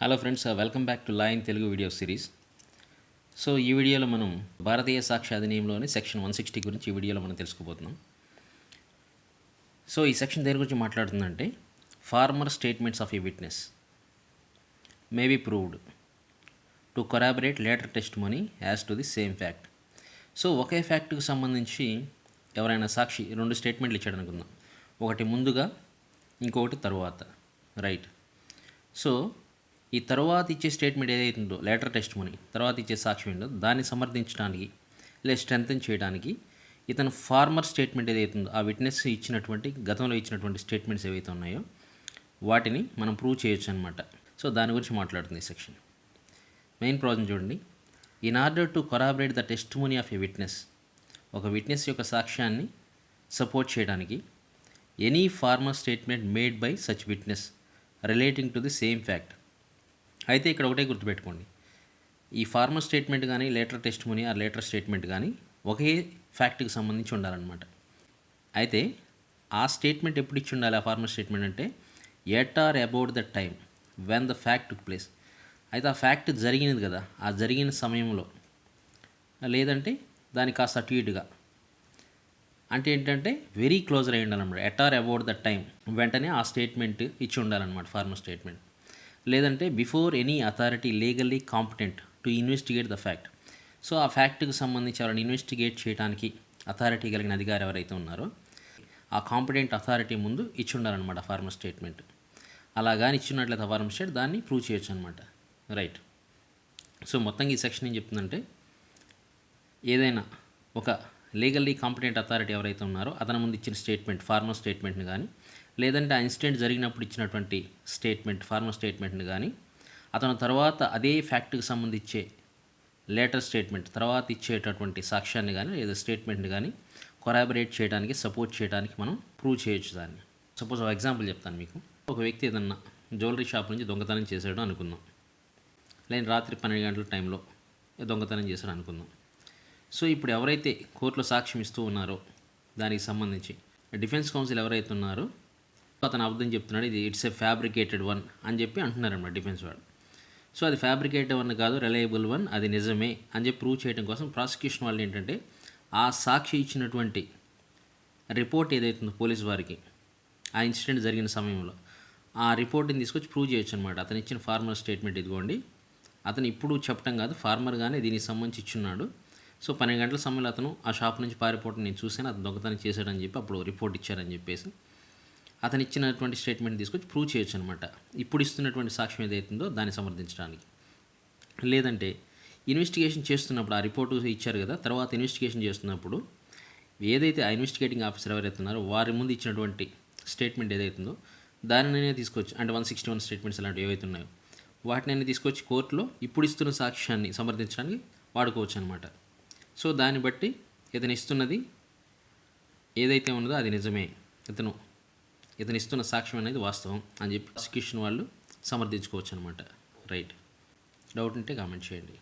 Hello friends, welcome back to law in Telugu video series. So ఈ వీడియోలో మనం భారతీయ సాక్ష్య అధినియంలోని section 160 గురించి ఈ వీడియోలో మనం తెలుసుకోబోతున్నాం. సో ఈ సెక్షన్ దేని గురించి మాట్లాడుతుందంటే, former statements of a witness may be proved to corroborate later testimony as to the same fact. So ఒకే ఫ్యాక్ట్కి సంబంధించి ఎవరైనా సాక్షి రెండు స్టేట్మెంట్లు ఇచ్చాడు అనుకుందాం, ఒకటి ముందుగా ఇంకొకటి తరువాత, రైట్. సో ఈ తర్వాత ఇచ్చే స్టేట్మెంట్ ఏదైతుందో లేటర్ టెస్టిమనీ, తర్వాత ఇచ్చే సాక్ష్యం ఏంటో దాన్ని సమర్థించడానికి లేదా స్ట్రెంథెన్ చేయడానికి ఇతను ఫార్మర్ స్టేట్మెంట్ ఏదైతుందో ఆ విట్నెస్ ఇచ్చినటువంటి గతంలో ఇచ్చినటువంటి స్టేట్మెంట్స్ ఏవైతే ఉన్నాయో వాటిని మనం ప్రూవ్ చేయొచ్చు అనమాట. సో దాని గురించి మాట్లాడుతుంది ఈ సెక్షన్. మెయిన్ ప్రాబ్లం చూడండి. In order to corroborate the testimony of a witness, ఒక విట్నెస్ యొక్క సాక్ష్యాన్ని సపోర్ట్ చేయడానికి any former statement made by such witness relating to the same fact. అయితే ఇక్కడ ఒకటే గుర్తుపెట్టుకోండి, ఈ ఫార్మర్ స్టేట్మెంట్ కానీ లేటర్ టెస్టిమనీ ఆ లేటర్ స్టేట్మెంట్ కానీ ఒకే ఫ్యాక్ట్కి సంబంధించి ఉండాలన్నమాట. అయితే ఆ స్టేట్మెంట్ ఎప్పుడు ఇచ్చి ఉండాలి? ఆ ఫార్మర్ స్టేట్మెంట్ అంటే at or about the time when the fact took place. అయితే ఆ ఫ్యాక్ట్ జరిగినది కదా, ఆ జరిగిన సమయంలో, లేదంటే దానికి కాస్త అటు ఇటుగా, అంటే ఏంటంటే వెరీ క్లోజర్ అయి ఉండాలన్నమాట. At or about the time వెంటనే ఆ స్టేట్మెంట్ ఇచ్చి ఉండాలన్నమాట ఫార్మర్ స్టేట్మెంట్. లేదంటే before any authority legally competent to investigate the fact. So ఆ ఫ్యాక్ట్కి సంబంధించి ఎవరైనా ఇన్వెస్టిగేట్ చేయడానికి అథారిటీ కలిగిన అధికారి ఎవరైతే ఉన్నారో ఆ కాంపిటెంట్ అథారిటీ ముందు ఇచ్చి ఉండాలన్నమాట ఫార్మర్ స్టేట్మెంట్. అలా కానీ ఇచ్చినట్లయితే ఫార్మర్ స్టేట్ దాన్ని ప్రూవ్ చేయొచ్చు అనమాట, రైట్. సో మొత్తంగా ఈ సెక్షన్ ఏం చెప్తుందంటే, ఏదైనా ఒక లీగల్లీ కాంపిటెంట్ అథారిటీ ఎవరైతే ఉన్నారో అతని ముందు ఇచ్చిన స్టేట్మెంట్ ఫార్మర్ స్టేట్మెంట్ని కానీ, లేదంటే ఆ ఇన్సిడెంట్ జరిగినప్పుడు ఇచ్చినటువంటి స్టేట్మెంట్ ఫార్మర్ స్టేట్మెంట్ని కానీ, అతను తర్వాత అదే ఫ్యాక్ట్కి సంబంధించే లేటర్ స్టేట్మెంట్ తర్వాత ఇచ్చేటటువంటి సాక్ష్యాన్ని కానీ లేదా స్టేట్మెంట్ని కానీ కొరాబరేట్ చేయడానికి సపోర్ట్ చేయడానికి మనం ప్రూవ్ చేయొచ్చు దాన్ని. సపోజ్ ఒక ఎగ్జాంపుల్ చెప్తాను మీకు. ఒక వ్యక్తి ఏదన్నా జ్యువెలరీ షాప్ నుంచి దొంగతనం చేశాడు అనుకుందాం, లేని రాత్రి 12 గంటల టైంలో దొంగతనం చేశాడు అనుకుందాం. సో ఇప్పుడు ఎవరైతే కోర్టులో సాక్ష్యం ఇస్తూ ఉన్నారో దానికి సంబంధించి డిఫెన్స్ కౌన్సిల్ ఎవరైతే ఉన్నారో అతను అబద్ధం చెప్తున్నాడు, ఇది ఇట్స్ ఏ ఫ్యాబ్రికేటెడ్ వన్ అని చెప్పి అంటున్నారన్నమాట డిఫెన్స్ వాడు. సో అది ఫ్యాబ్రికేటెడ్ వన్ కాదు, రిలయబుల్ వన్, అది నిజమే అని చెప్పి ప్రూవ్ చేయడం కోసం ప్రాసిక్యూషన్ వాళ్ళు ఏంటంటే ఆ సాక్షి ఇచ్చినటువంటి రిపోర్ట్ ఏదైతుందో పోలీస్ వారికి ఆ ఇన్సిడెంట్ జరిగిన సమయంలో ఆ రిపోర్ట్ని తీసుకొచ్చి ప్రూవ్ చేయొచ్చు అనమాట. అతను ఇచ్చిన ఫార్మర్ స్టేట్మెంట్ ఇదిగోండి, అతను ఇప్పుడు చెప్పడం కాదు, ఫార్మర్గానే దీనికి సంబంధించి ఇచ్చున్నాడు. సో 12 గంటల సమయంలో అతను ఆ షాప్ నుంచి పారిపోవడం నేను చూశాను, అతను దొంగతనం చేశాడని చెప్పి అప్పుడు రిపోర్ట్ ఇచ్చారని చెప్పేసి అతను ఇచ్చినటువంటి స్టేట్మెంట్ తీసుకొచ్చి ప్రూవ్ చేయొచ్చు అనమాట, ఇప్పుడు ఇస్తున్నటువంటి సాక్ష్యం ఏదైతుందో దాన్ని సమర్థించడానికి. లేదంటే ఇన్వెస్టిగేషన్ చేస్తున్నప్పుడు ఆ రిపోర్టు ఇచ్చారు కదా, తర్వాత ఇన్వెస్టిగేషన్ చేస్తున్నప్పుడు ఏదైతే ఆ ఇన్వెస్టిగేటింగ్ ఆఫీసర్ ఎవరైతున్నారో వారి ముందు ఇచ్చినటువంటి స్టేట్మెంట్ ఏదైతుందో దానినైనా తీసుకొచ్చి, అంటే 161 స్టేట్మెంట్స్ అలాంటివి ఏవైతే ఉన్నాయో వాటినైనా తీసుకొచ్చి కోర్టులో ఇప్పుడు ఇస్తున్న సాక్ష్యాన్ని సమర్థించడానికి వాడుకోవచ్చు అనమాట. సో దాన్ని బట్టి ఇతను ఇస్తున్నది ఏదైతే ఉన్నదో అది నిజమే, ఇతను ఇస్తున్న సాక్ష్యం అనేది వాస్తవం అని చెప్పి ప్రాసిక్యూషన్ వాళ్ళు సమర్థించుకోవచ్చు అనమాట, రైట్. డౌట్ ఉంటే కామెంట్ చేయండి.